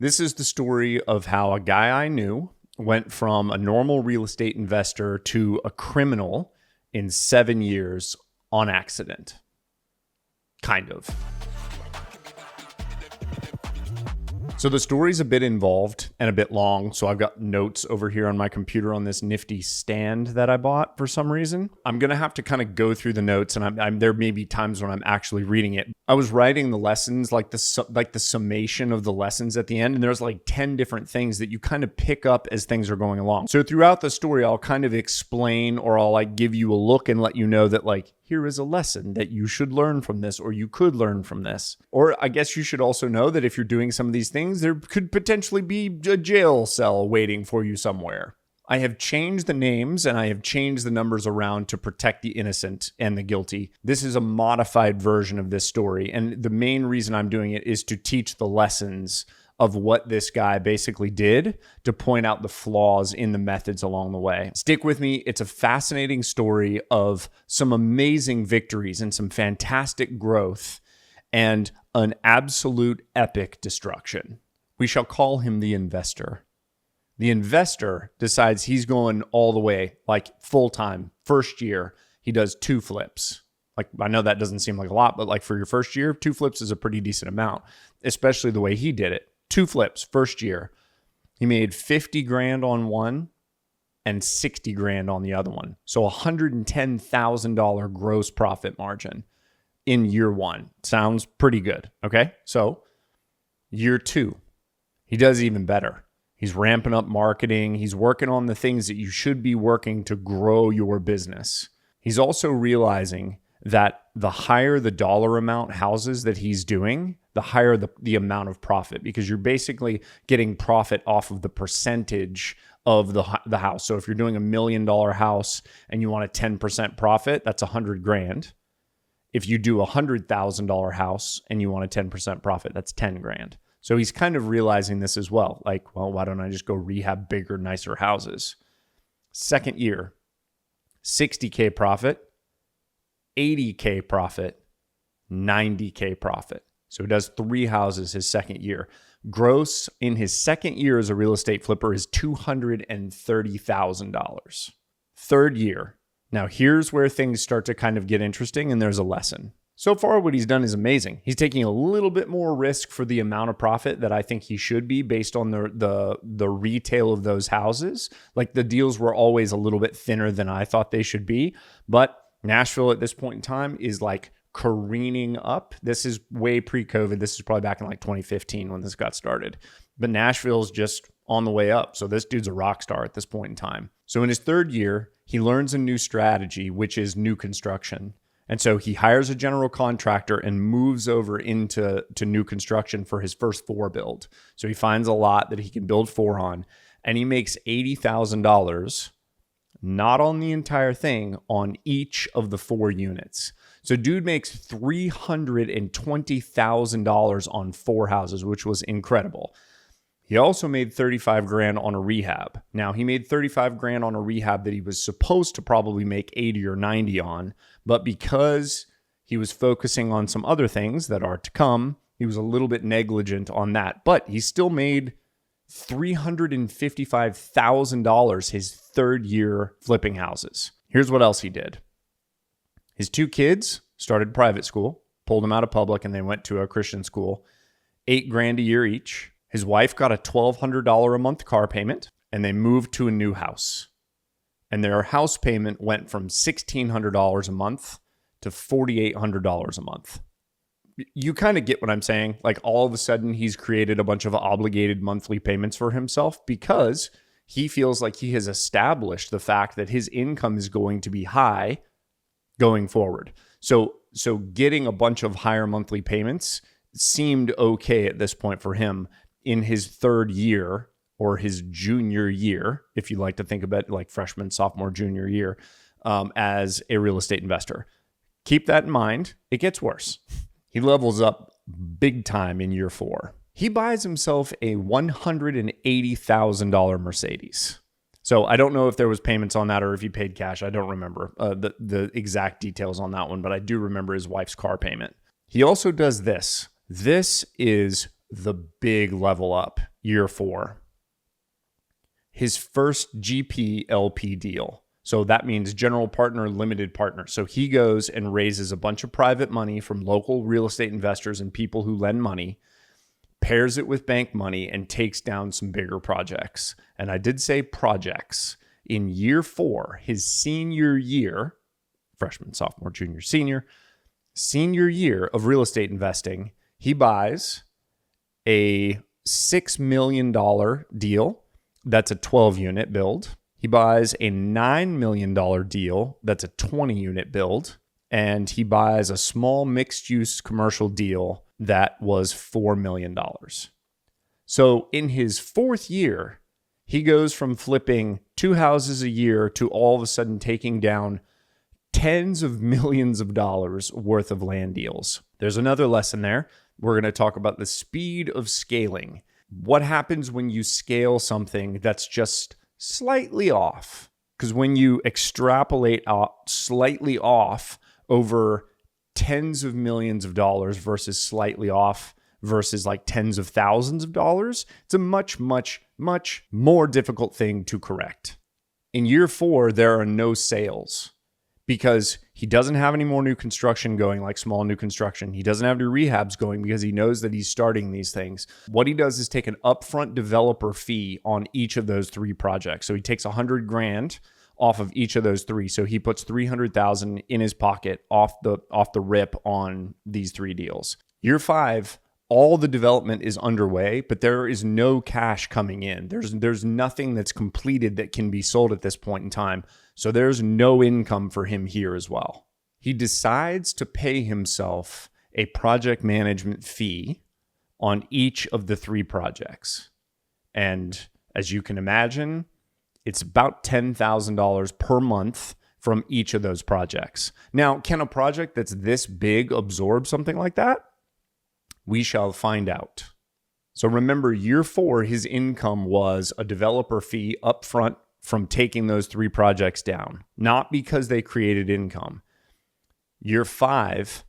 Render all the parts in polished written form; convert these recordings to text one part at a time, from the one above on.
This is the story of how a guy I knew went from a normal real estate investor to a criminal in 7 years on accident. Kind of. So the story's a bit involved and a bit long, so I've got notes over here on my computer on this nifty stand that I bought for some reason. I'm going to have to kind of go through the notes, and there may be times when I'm actually reading it. I was writing the lessons, like the summation of the lessons at the end, and there's like 10 different things that you kind of pick up as things are going along. So throughout the story, I'll kind of explain, or I'll like give you a look and let you know that like, here is a lesson that you should learn from this, or you could learn from this. Or I guess you should also know that if you're doing some of these things, there could potentially be a jail cell waiting for you somewhere. I have changed the names and I have changed the numbers around to protect the innocent and the guilty. This is a modified version of this story. And the main reason I'm doing it is to teach the lessons of what this guy basically did, to point out the flaws in the methods along the way. Stick with me. It's a fascinating story of some amazing victories and some fantastic growth and an absolute epic destruction. We shall call him the investor. The investor decides he's going all the way, like full time. First year, he does 2 flips. Like, I know that doesn't seem like a lot, but like for your first year, 2 flips is a pretty decent amount, especially the way he did it. 2 flips first year. He made 50 grand on one and 60 grand on the other one. So $110,000 gross profit margin in year 1. Sounds pretty good. Okay. So year 2, he does even better. He's ramping up marketing. He's working on the things that you should be working to grow your business. He's also realizing that the higher the dollar amount houses that he's doing, the higher the amount of profit, because you're basically getting profit off of the percentage of the house. So if you're doing $1 million house and you want a 10% profit, that's 100 grand. If you do a $100,000 house and you want a 10% profit, that's 10 grand. So he's kind of realizing this as well. Like, well, why don't I just go rehab bigger, nicer houses? Second year, 60K profit, 80K profit, 90K profit. So he does 3 houses his second year. Gross in his second year as a real estate flipper is $230,000. Third year. Now here's where things start to kind of get interesting, and there's a lesson. So far, what he's done is amazing. He's taking a little bit more risk for the amount of profit that I think he should be based on the retail of those houses. Like, the deals were always a little bit thinner than I thought they should be. But Nashville at this point in time is like careening up. This is way pre-COVID. This is probably back in like 2015 when this got started. But Nashville's just on the way up. So this dude's a rock star at this point in time. So in his third year, he learns a new strategy, which is new construction. And so he hires a general contractor and moves over into new construction for his first 4 build. So he finds a lot that he can build 4 on, and he makes $80,000, not on the entire thing, on each of the 4 units. So dude makes $320,000 on 4 houses, which was incredible. He also made 35 grand on a rehab. Now, he made 35 grand on a rehab that he was supposed to probably make 80 or 90 on, but because he was focusing on some other things that are to come, he was a little bit negligent on that. But he still made $355,000 his third year flipping houses. Here's what else he did. His 2 kids started private school, pulled them out of public, and they went to a Christian school. 8 grand a year each. His wife got a $1,200 a month car payment, and they moved to a new house. And their house payment went from $1,600 a month to $4,800 a month. You kind of get what I'm saying. Like, all of a sudden, he's created a bunch of obligated monthly payments for himself because he feels like he has established the fact that his income is going to be high going forward. So getting a bunch of higher monthly payments seemed okay at this point for him in his third year, or his junior year, if you like to think about it like freshman, sophomore, junior year, as a real estate investor. Keep that in mind. It gets worse. He levels up big time in year 4. He buys himself a $180,000 Mercedes. So I don't know if there was payments on that or if he paid cash. I don't remember the exact details on that one, but I do remember his wife's car payment. He also does this. This is the big level up, year 4. His first GP LP deal. So that means general partner, limited partner. So he goes and raises a bunch of private money from local real estate investors and people who lend money, pairs it with bank money, and takes down some bigger projects. And I did say projects. In year 4, his senior year, freshman, sophomore, junior, senior year of real estate investing, he buys a $6 million deal. That's a 12-unit build. He buys a $9 million deal. That's a 20-unit build. And he buys a small mixed-use commercial deal that was $4 million. So in his 4th year, he goes from flipping 2 houses a year to all of a sudden taking down tens of millions of dollars worth of land deals. There's another lesson there. We're going to talk about the speed of scaling. What happens when you scale something that's just slightly off? Because when you extrapolate out slightly off over tens of millions of dollars versus slightly off versus like tens of thousands of dollars, it's a much, much, much more difficult thing to correct. In year 4, there are no sales because he doesn't have any more new construction going, like small new construction. He doesn't have any rehabs going because he knows that he's starting these things. What he does is take an upfront developer fee on each of those 3 projects. So he takes $100,000 off of each of those 3. So he puts $300,000 in his pocket off the rip on these 3 deals. Year 5, all the development is underway, but there is no cash coming in. There's nothing that's completed that can be sold at this point in time. So there's no income for him here as well. He decides to pay himself a project management fee on each of the 3 projects. And as you can imagine, it's about $10,000 per month from each of those projects. Now, can a project that's this big absorb something like that? We shall find out. So remember, year 4, his income was a developer fee up front from taking those 3 projects down, not because they created income. Year 5,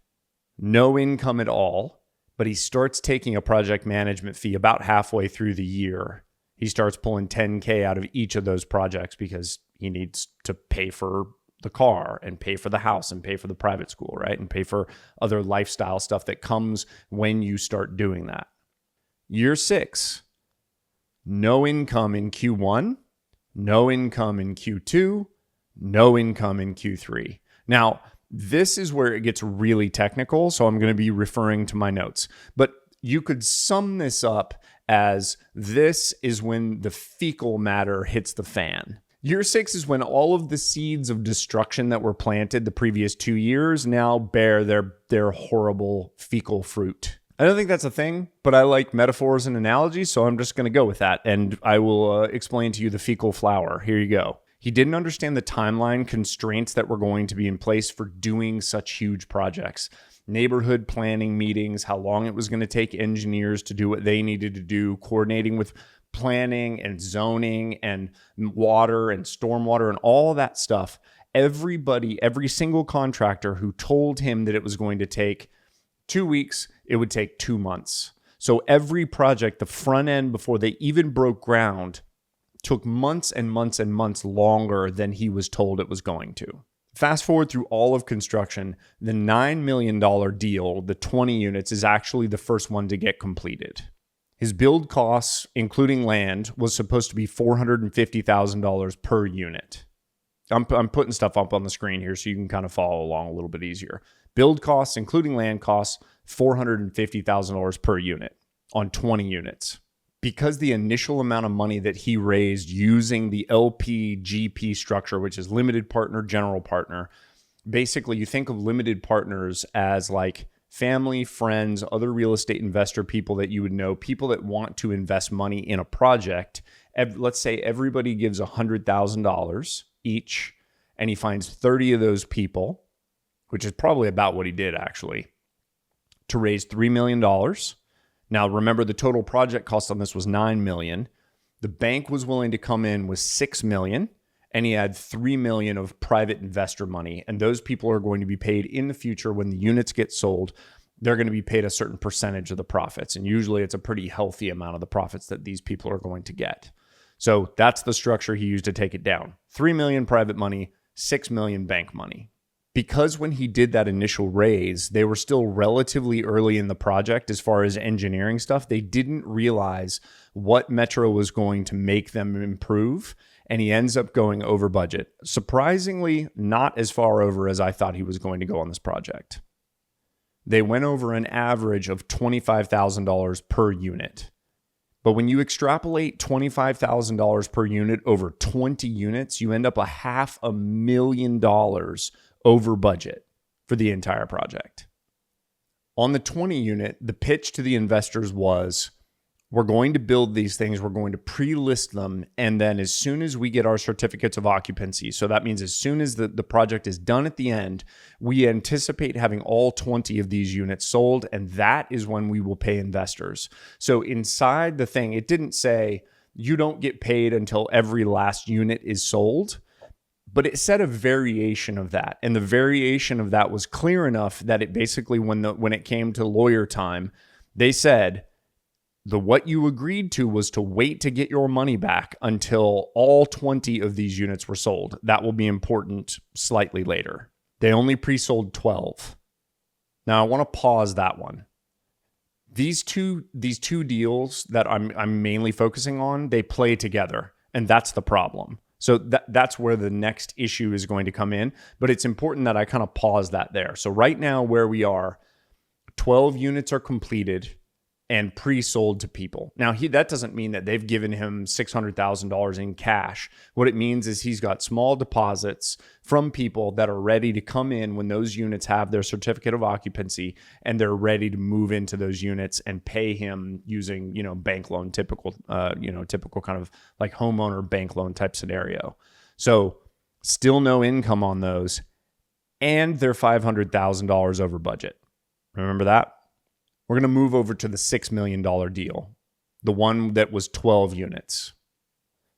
no income at all, but he starts taking a project management fee about halfway through the year. He starts pulling $10K out of each of those projects because he needs to pay for the car and pay for the house and pay for the private school, right? And pay for other lifestyle stuff that comes when you start doing that. Year 6, no income in Q1, no income in Q2, no income in Q3. Now, this is where it gets really technical, so I'm going to be referring to my notes. But you could sum this up as this is when the fecal matter hits the fan. Year 6 is when all of the seeds of destruction that were planted the previous 2 years now bear their horrible fecal fruit. I don't think that's a thing, but I like metaphors and analogies, so I'm just going to go with that. And I will explain to you the fecal flower. Here you go. He didn't understand the timeline constraints that were going to be in place for doing such huge projects. Neighborhood planning meetings, how long it was going to take engineers to do what they needed to do, coordinating with planning and zoning and water and stormwater and all of that stuff. Everybody, every single contractor who told him that it was going to take 2 weeks, it would take 2 months. So every project, the front end before they even broke ground, took months and months and months longer than he was told it was going to. Fast forward through all of construction, the $9 million deal, the 20 units, is actually the first one to get completed. His build costs, including land, was supposed to be $450,000 per unit. I'm putting stuff up on the screen here so you can kind of follow along a little bit easier. Build costs, including land costs, $450,000 per unit on 20 units. Because the initial amount of money that he raised using the LP-GP structure, which is limited partner, general partner, basically you think of limited partners as like family, friends, other real estate investor people that you would know, people that want to invest money in a project. Let's say everybody gives $100,000 each, and he finds 30 of those people, which is probably about what he did actually, to raise $3 million. Now, remember, the total project cost on this was $9 million. The bank was willing to come in with $6 million, and he had $3 million of private investor money. And those people are going to be paid in the future when the units get sold. they're going to be paid a certain percentage of the profits. And usually it's a pretty healthy amount of the profits that these people are going to get. So that's the structure he used to take it down. 3 million private money, 6 million bank money. Because when he did that initial raise, they were still relatively early in the project as far as engineering stuff. They didn't realize what Metro was going to make them improve, and he ends up going over budget. Surprisingly, not as far over as I thought he was going to go on this project. They went over an average of $25,000 per unit. But when you extrapolate $25,000 per unit over 20 units, you end up $500,000 over budget for the entire project. On the 20 unit, the pitch to the investors was, we're going to build these things, we're going to pre-list them, and then as soon as we get our certificates of occupancy, so that means as soon as the project is done at the end, we anticipate having all 20 of these units sold, and that is when we will pay investors. So inside the thing, it didn't say you don't get paid until every last unit is sold, but it said a variation of that. And the variation of that was clear enough that it basically, when it came to lawyer time, they said, what you agreed to was to wait to get your money back until all 20 of these units were sold. That will be important slightly later. They only pre-sold 12. Now I want to pause that one. These two deals that I'm mainly focusing on, they play together, and that's the problem. So that's where the next issue is going to come in, but it's important that I kind of pause that there. So right now where we are, 12 units are completed and pre-sold to people. Now, that doesn't mean that they've given him $600,000 in cash. What it means is he's got small deposits from people that are ready to come in when those units have their certificate of occupancy, and they're ready to move into those units and pay him using, bank loan, typical kind of like homeowner bank loan type scenario. So still no income on those, and they're $500,000 over budget. Remember that? We're going to move over to the $6 million deal, the one that was 12 units.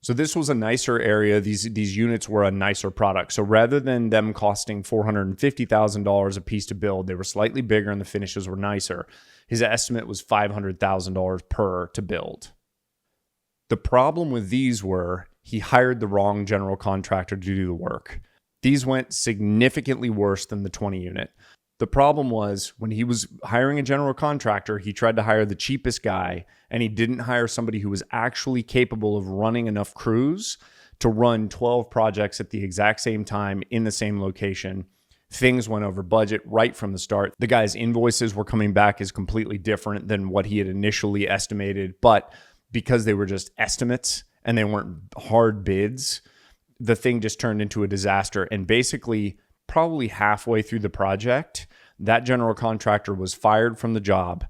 So this was a nicer area. These units were a nicer product. So rather than them costing $450,000 a piece to build, they were slightly bigger and the finishes were nicer. His estimate was $500,000 per to build. The problem with these were he hired the wrong general contractor to do the work. These went significantly worse than the 20 unit. The problem was when he was hiring a general contractor, he tried to hire the cheapest guy, and he didn't hire somebody who was actually capable of running enough crews to run 12 projects at the exact same time in the same location. Things went over budget right from the start. The guy's invoices were coming back as completely different than what he had initially estimated, but because they were just estimates and they weren't hard bids, the thing just turned into a disaster. And basically, probably halfway through the project, that general contractor was fired from the job,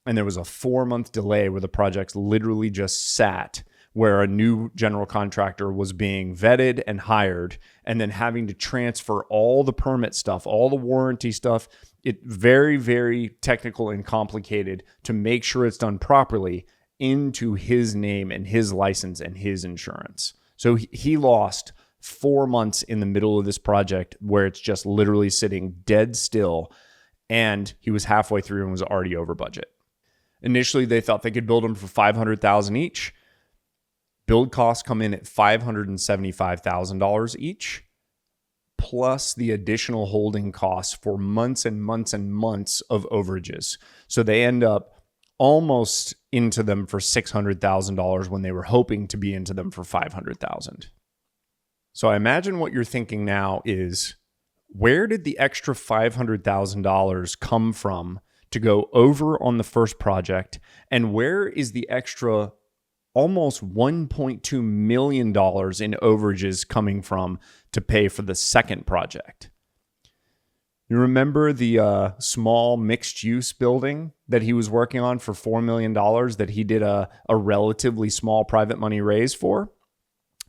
and there was a 4-month delay where the project literally just sat, where a new general contractor was being vetted and hired, and then having to transfer all the permit stuff, all the warranty stuff. It very, very technical and complicated to make sure it's done properly into his name and his license and his insurance. So he lost 4 months in the middle of this project where it's just literally sitting dead still, and he was halfway through and was already over budget. Initially, they thought they could build them for $500,000 each. Build costs come in at $575,000 each, plus the additional holding costs for months and months and months of overages. So they end up almost into them for $600,000 when they were hoping to be into them for $500,000. So I imagine what you're thinking now is, where did the extra $500,000 come from to go over on the first project? And where is the extra almost $1.2 million in overages coming from to pay for the second project? You remember the small mixed-use building that he was working on for $4 million that he did a relatively small private money raise for?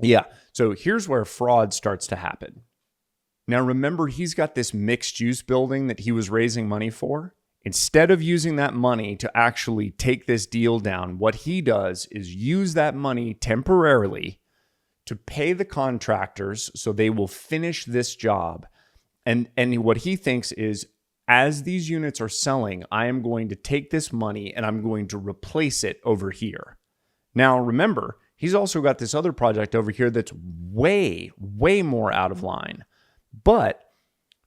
Yeah, so here's where fraud starts to happen. Now remember, he's got this mixed-use building that he was raising money for. Instead of using that money to actually take this deal down, what he does is use that money temporarily to pay the contractors so they will finish this job. And what he thinks is, As these units are selling, I am going to take this money and I'm going to replace it over here. Now, remember, he's also got this other project over here that's way, way more out of line. But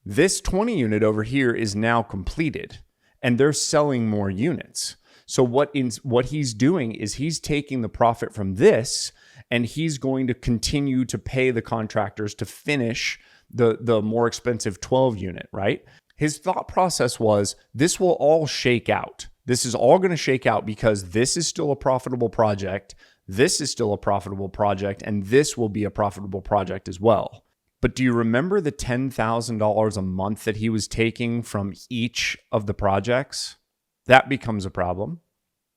this 20 unit over here is now completed and they're selling more units. So what he's doing is he's taking the profit from this and he's going to continue to pay the contractors to finish the more expensive 12 unit, right? His thought process was, this will all shake out. This is all going to shake out because this is still a profitable project. This is still a profitable project, and this will be a profitable project as well. But do you remember the $10,000 a month that he was taking from each of the projects? That becomes a problem.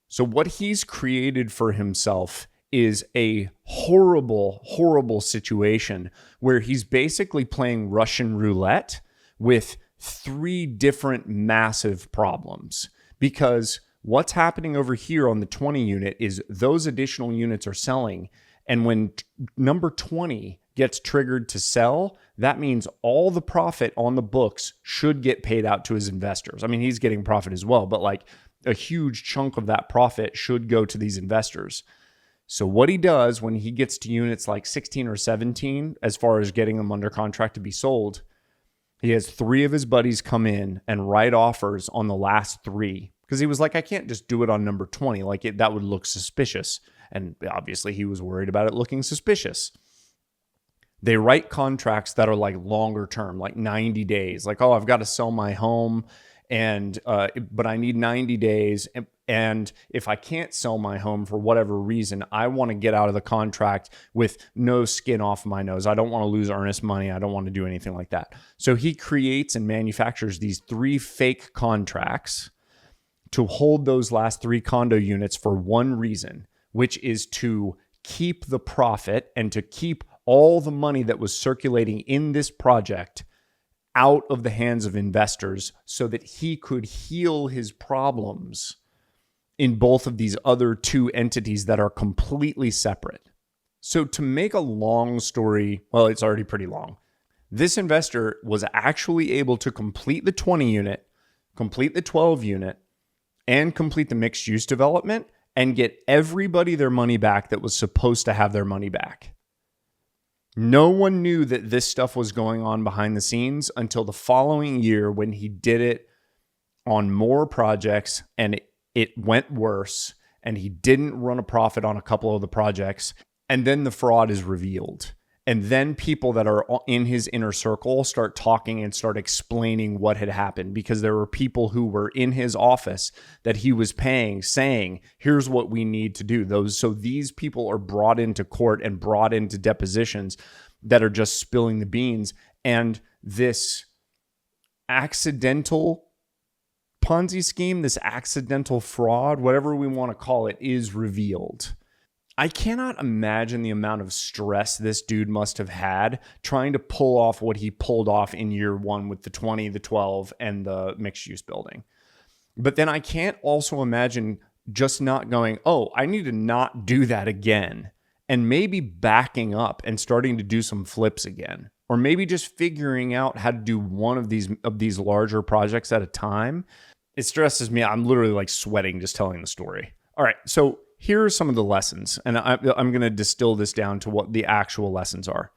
So what he's created for himself is a horrible, horrible situation where he's basically playing Russian roulette with 3 different massive problems. Because what's happening over here on the 20 unit is those additional units are selling. And when number 20 gets triggered to sell, that means all the profit on the books should get paid out to his investors. I mean, he's getting profit as well, but like a huge chunk of that profit should go to these investors. So what he does when he gets to units like 16 or 17, as far as getting them under contract to be sold, he has 3 of his buddies come in and write offers on the last 3 because he was like, I can't just do it on number 20. Like that would look suspicious. And obviously he was worried about it looking suspicious. They write contracts that are like longer term, like 90 days. Like, oh, I've got to sell my home but I need 90 days. And if I can't sell my home for whatever reason, I want to get out of the contract with no skin off my nose. I don't want to lose earnest money. I don't want to do anything like that. So he creates and manufactures these 3 fake contracts to hold those last 3 condo units for one reason, which is to keep the profit and to keep all the money that was circulating in this project out of the hands of investors so that he could heal his problems in both of these other 2 entities that are completely separate. So to make a long story, well, it's already pretty long. This investor was actually able to complete the 20 unit, complete the 12 unit, and complete the mixed use development and get everybody their money back that was supposed to have their money back. No one knew that this stuff was going on behind the scenes until the following year when he did it on more projects and it went worse and he didn't run a profit on a couple of the projects. And then the fraud is revealed. And then people that are in his inner circle start talking and start explaining what had happened because there were people who were in his office that he was paying saying, here's what we need to do. So these people are brought into court and brought into depositions that are just spilling the beans. And this accidental Ponzi scheme, this accidental fraud, whatever we want to call it, is revealed. I cannot imagine the amount of stress this dude must have had trying to pull off what he pulled off in year 1 with the 20, the 12, and the mixed use building. But then I can't also imagine just not going, oh, I need to not do that again, and maybe backing up and starting to do some flips again, or maybe just figuring out how to do one of these larger projects at a time. It stresses me out. I'm literally like sweating just telling the story. All right, so here are some of the lessons, and I'm going to distill this down to what the actual lessons are.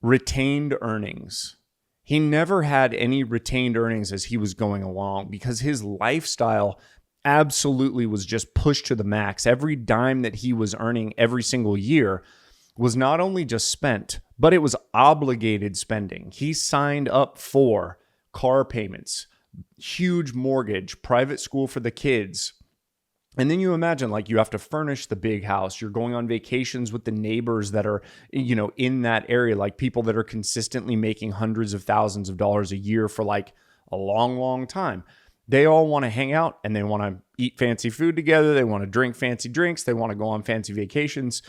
Retained earnings. He never had any retained earnings as he was going along because his lifestyle absolutely was just pushed to the max. Every dime that he was earning every single year was not only just spent, but it was obligated spending. He signed up for car payments, huge mortgage, private school for the kids. And then you imagine like you have to furnish the big house. You're going on vacations with the neighbors that are, in that area, like people that are consistently making hundreds of thousands of dollars a year for like a long, long time. They all want to hang out and they want to eat fancy food together. They want to drink fancy drinks. They want to go on fancy vacations.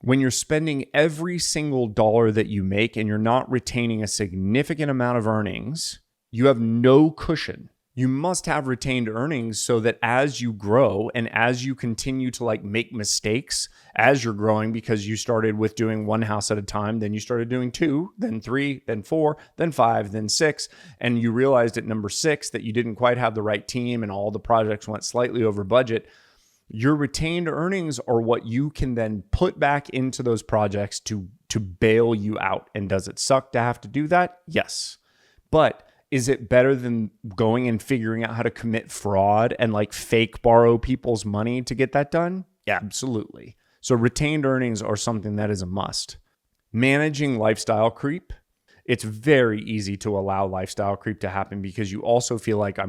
When you're spending every single dollar that you make and you're not retaining a significant amount of earnings, you have no cushion. You must have retained earnings so that as you grow and as you continue to like make mistakes as you're growing, because you started with doing one house at a time, then you started doing 2, then 3, then 4, then 5, then 6. And you realized at number 6 that you didn't quite have the right team and all the projects went slightly over budget. Your retained earnings are what you can then put back into those projects to bail you out. And does it suck to have to do that? Yes. But is it better than going and figuring out how to commit fraud and like fake borrow people's money to get that done? Yeah, absolutely. So retained earnings are something that is a must. Managing lifestyle creep. It's very easy to allow lifestyle creep to happen because you also feel like I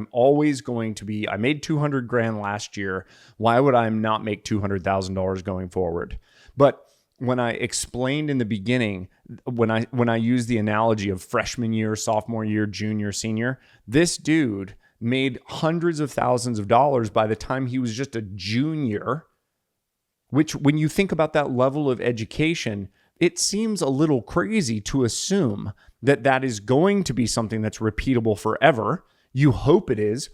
made 200 grand last year. Why would I not make $200,000 going forward? But when I explained in the beginning, when I use the analogy of freshman year, sophomore year, junior, senior, this dude made hundreds of thousands of dollars by the time he was just a junior, which when you think about that level of education, it seems a little crazy to assume that that is going to be something that's repeatable forever. You hope it is,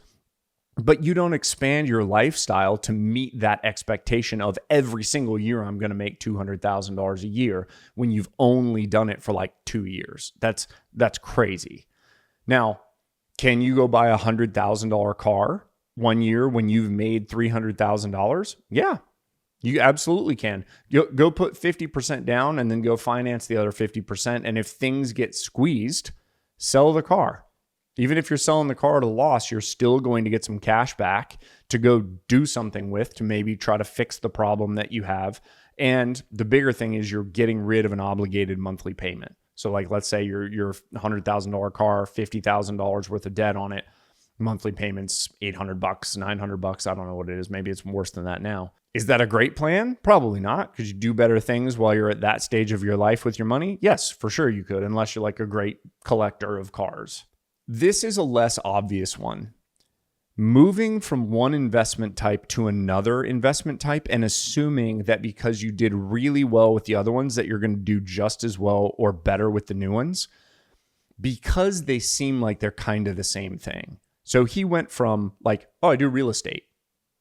but you don't expand your lifestyle to meet that expectation of every single year I'm going to make $200,000 a year when you've only done it for like 2 years. That's crazy. Now, can you go buy a $100,000 car one year when you've made $300,000? Yeah, you absolutely can. Go put 50% down and then go finance the other 50%. And if things get squeezed, sell the car. Even if you're selling the car at a loss, you're still going to get some cash back to go do something with, to maybe try to fix the problem that you have. And the bigger thing is you're getting rid of an obligated monthly payment. So like, let's say your $100,000 car, $50,000 worth of debt on it, monthly payments, $800, $900. I don't know what it is. Maybe it's worse than that now. Is that a great plan? Probably not. Could you do better things while you're at that stage of your life with your money? Yes, for sure you could, unless you're like a great collector of cars. This is a less obvious one. Moving from one investment type to another investment type and assuming that because you did really well with the other ones that you're going to do just as well or better with the new ones, because they seem like they're kind of the same thing. So he went from like, oh, I do real estate.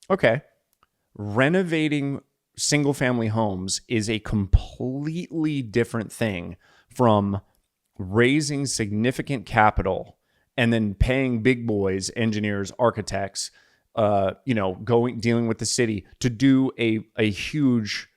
Okay. Renovating single family homes is a completely different thing from raising significant capital and then paying big boys, engineers, architects, dealing with the city to do a huge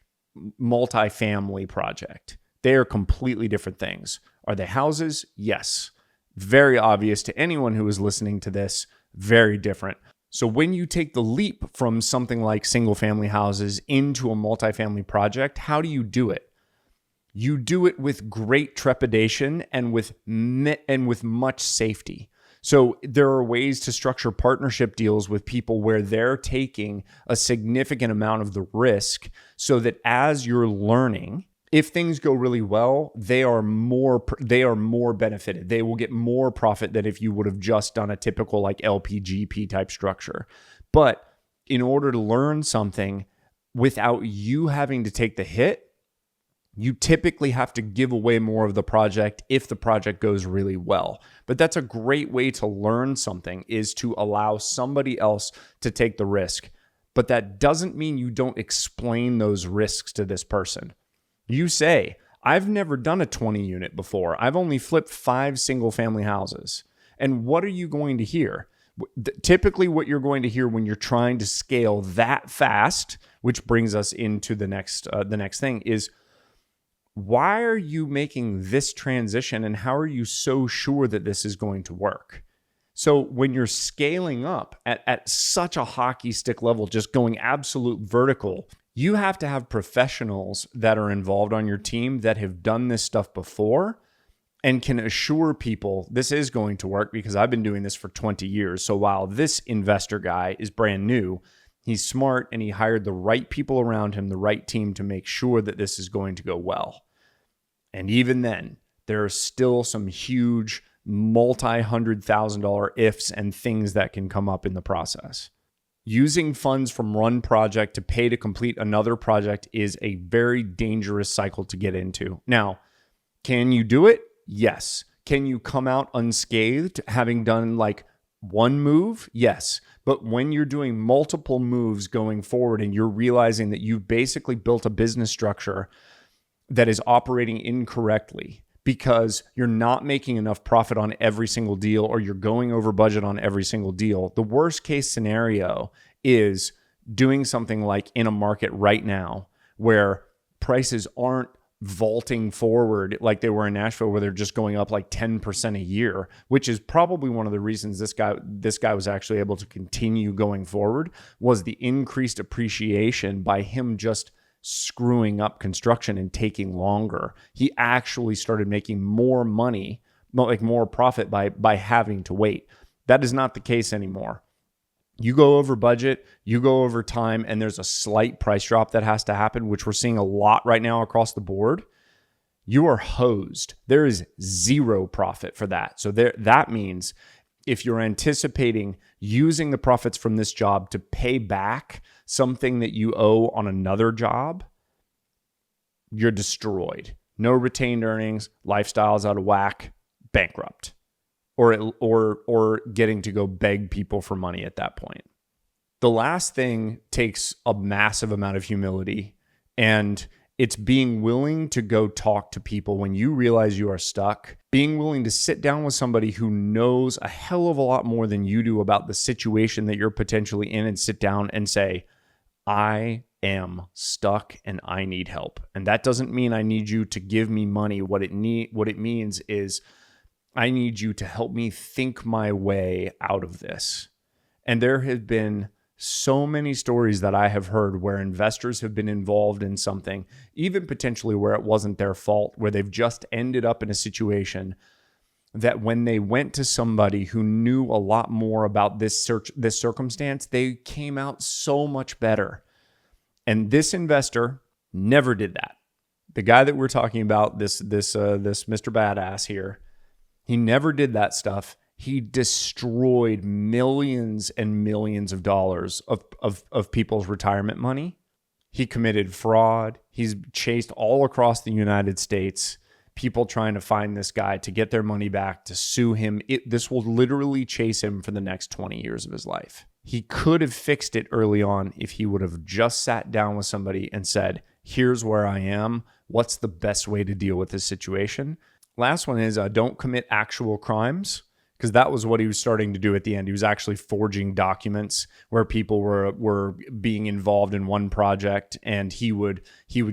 multifamily project. They are completely different things. Are they houses? Yes. Very obvious to anyone who is listening to this, very different. So when you take the leap from something like single family houses into a multifamily project, how do you do it? You do it with great trepidation and with much safety. So there are ways to structure partnership deals with people where they're taking a significant amount of the risk so that as you're learning, if things go really well, they are more benefited. They will get more profit than if you would have just done a typical like LPGP type structure. But in order to learn something without you having to take the hit, you typically have to give away more of the project if the project goes really well. But that's a great way to learn something, is to allow somebody else to take the risk. But that doesn't mean you don't explain those risks to this person. You say, I've never done a 20 unit before. I've only flipped 5 single family houses. And what are you going to hear? Typically what you're going to hear when you're trying to scale that fast, which brings us into the next thing, is why are you making this transition and how are you so sure that this is going to work? So when you're scaling up at such a hockey stick level, just going absolute vertical, you have to have professionals that are involved on your team that have done this stuff before and can assure people this is going to work, because I've been doing this for 20 years. So while this investor guy is brand new, he's smart and he hired the right people around him, the right team to make sure that this is going to go well. And even then, there are still some huge multi-$100,000 ifs and things that can come up in the process. Using funds from one project to pay to complete another project is a very dangerous cycle to get into. Now, can you do it? Yes. Can you come out unscathed having done like One move, yes. But when you're doing multiple moves going forward and you're realizing that you've basically built a business structure that is operating incorrectly because you're not making enough profit on every single deal or you're going over budget on every single deal, the worst case scenario is doing something like in a market right now where prices aren't vaulting forward like they were in Nashville, where they're just going up like 10% a year, which is probably one of the reasons this guy was actually able to continue going forward, was the increased appreciation by him just screwing up construction and taking longer. He actually started making more money, like more profit by having to wait. That is not the case anymore. You go over budget, you go over time, and there's a slight price drop that has to happen, which we're seeing a lot right now across the board. You are hosed. There is zero profit for that. So that means if you're anticipating using the profits from this job to pay back something that you owe on another job, you're destroyed. No retained earnings, lifestyle's out of whack, bankrupt. Or getting to go beg people for money at that point. The last thing takes a massive amount of humility, and it's being willing to go talk to people when you realize you are stuck, being willing to sit down with somebody who knows a hell of a lot more than you do about the situation that you're potentially in, and sit down and say, I am stuck and I need help. And that doesn't mean I need you to give me money. What it means is I need you to help me think my way out of this. And there have been so many stories that I have heard where investors have been involved in something, even potentially where it wasn't their fault, where they've just ended up in a situation that when they went to somebody who knew a lot more about this circumstance, they came out so much better. And this investor never did that. The guy that we're talking about, this Mr. Badass here, he never did that stuff. He destroyed millions and millions of dollars of people's retirement money. He committed fraud. He's chased all across the United States, people trying to find this guy to get their money back, to sue him. This will literally chase him for the next 20 years of his life. He could have fixed it early on if he would have just sat down with somebody and said, here's where I am. What's the best way to deal with this situation? Last one is don't commit actual crimes, because that was what he was starting to do at the end. He was actually forging documents where people were being involved in one project, and he would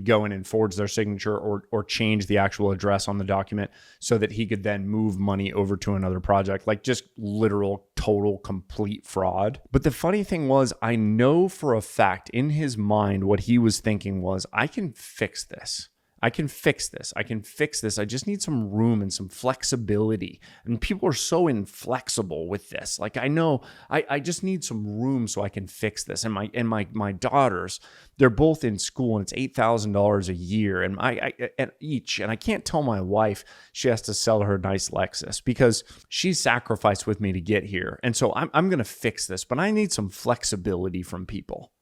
go in and forge their signature or change the actual address on the document so that he could then move money over to another project, like just literal, total, complete fraud. But the funny thing was, I know for a fact in his mind what he was thinking was, I can fix this. I can fix this. I can fix this. I just need some room and some flexibility. And people are so inflexible with this. Like, I know I just need some room so I can fix this. And my daughters, they're both in school, and it's $8,000 a year and each. And I can't tell my wife she has to sell her nice Lexus because she's sacrificed with me to get here. And so I'm going to fix this, but I need some flexibility from people.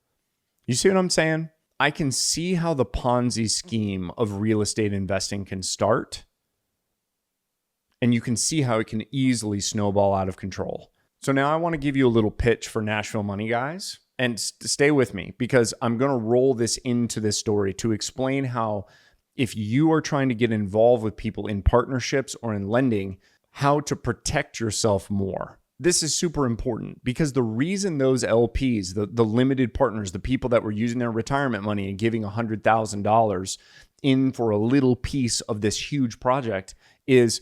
You see what I'm saying? I can see how the Ponzi scheme of real estate investing can start, and you can see how it can easily snowball out of control. So now I want to give you a little pitch for Nashville Money Guys, and stay with me because I'm going to roll this into this story to explain how, if you are trying to get involved with people in partnerships or in lending, how to protect yourself more. This is super important because the reason those LPs, the limited partners, the people that were using their retirement money and giving $100,000 in for a little piece of this huge project, is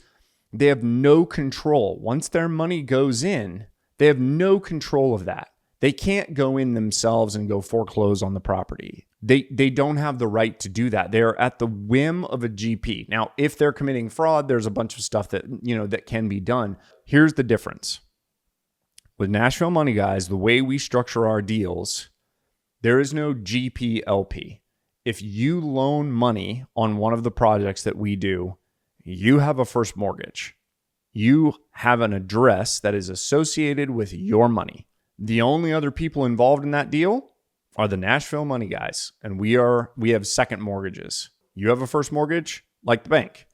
they have no control. Once their money goes in, they have no control of that. They can't go in themselves and go foreclose on the property. They don't have the right to do that. They're at the whim of a GP. Now, if they're committing fraud, there's a bunch of stuff that can be done. Here's the difference. With Nashville Money Guys, the way we structure our deals, there is no GP-LP. If you loan money on one of the projects that we do, you have a first mortgage. You have an address that is associated with your money. The only other people involved in that deal are the Nashville Money Guys, and we have second mortgages. You have a first mortgage, like the bank.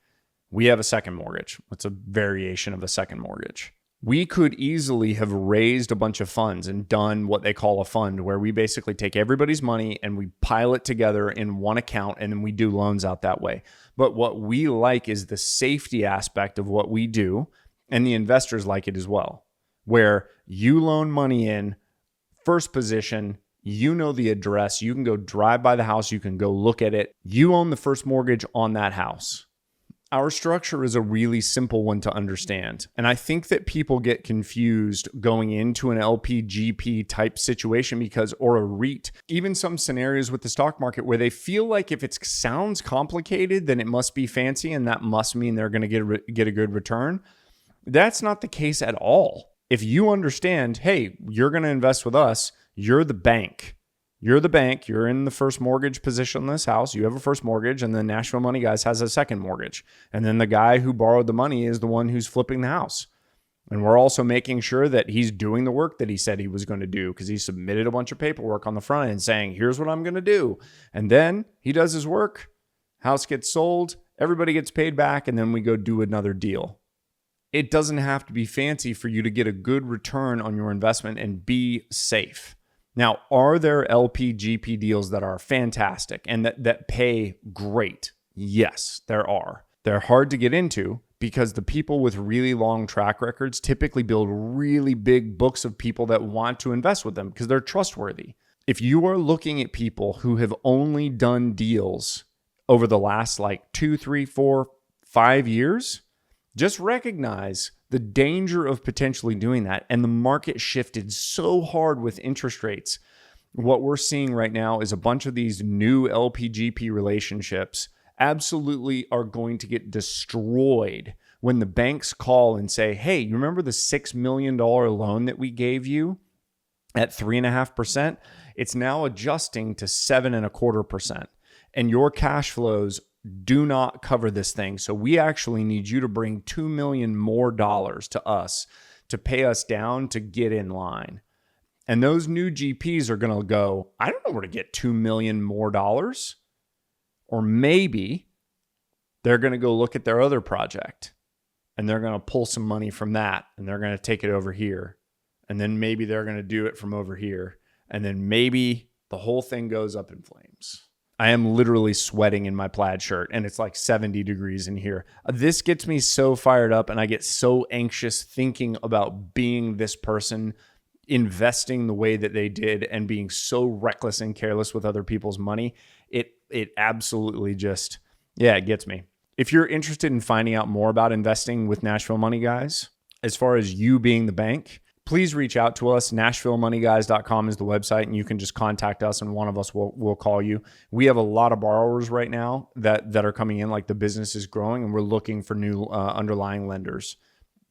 We have a second mortgage. It's a variation of a second mortgage. We could easily have raised a bunch of funds and done what they call a fund, where we basically take everybody's money and we pile it together in one account and then we do loans out that way. But what we like is the safety aspect of what we do, and the investors like it as well, where you loan money in, first position, you know the address, you can go drive by the house, you can go look at it, you own the first mortgage on that house. Our structure is a really simple one to understand. And I think that people get confused going into an LPGP type situation or a REIT, even some scenarios with the stock market where they feel like if it sounds complicated, then it must be fancy and that must mean they're going to get a good return. That's not the case at all. If you understand, hey, you're going to invest with us, you're the bank. You're the bank. You're in the first mortgage position on this house. You have a first mortgage, and then Nashville Money Guys has a second mortgage. And then the guy who borrowed the money is the one who's flipping the house. And we're also making sure that he's doing the work that he said he was going to do, because he submitted a bunch of paperwork on the front end saying, here's what I'm going to do. And then he does his work. House gets sold. Everybody gets paid back. And then we go do another deal. It doesn't have to be fancy for you to get a good return on your investment and be safe. Now, are there LPGP deals that are fantastic and that pay great? Yes, there are. They're hard to get into because the people with really long track records typically build really big books of people that want to invest with them because they're trustworthy. If you are looking at people who have only done deals over the last 2, 3, 4, 5 years, just recognize the danger of potentially doing that. And the market shifted so hard with interest rates. What we're seeing right now is a bunch of these new LPGP relationships absolutely are going to get destroyed when the banks call and say, hey, you remember the $6 million loan that we gave you at 3.5%? It's now adjusting to 7.25%. And your cash flows do not cover this thing. So we actually need you to bring $2 million more to us to pay us down to get in line. And those new GPs are going to go, I don't know where to get $2 million more. Or maybe they're going to go look at their other project and they're going to pull some money from that and they're going to take it over here. And then maybe they're going to do it from over here. And then maybe the whole thing goes up in flames. I am literally sweating in my plaid shirt and it's 70 degrees in here. This gets me so fired up and I get so anxious thinking about being this person, investing the way that they did and being so reckless and careless with other people's money. It absolutely just, it gets me. If you're interested in finding out more about investing with Nashville Money Guys, as far as you being the bank, please reach out to us. NashvilleMoneyGuys.com is the website, and you can just contact us, and one of us will call you. We have a lot of borrowers right now that are coming in, the business is growing, and we're looking for new underlying lenders.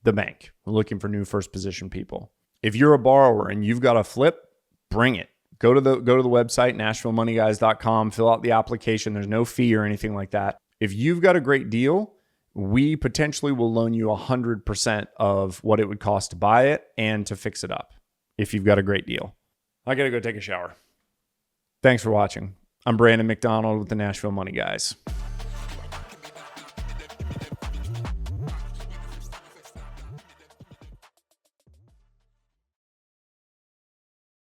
The bank, we're looking for new first position people. If you're a borrower and you've got a flip, bring it. Go to the website, NashvilleMoneyGuys.com. Fill out the application. There's no fee or anything like that. If you've got a great deal, we potentially will loan you 100% of what it would cost to buy it and to fix it up if you've got a great deal. I got to go take a shower. Thanks for watching. I'm Brandon McDonald with the Nashville Money Guys.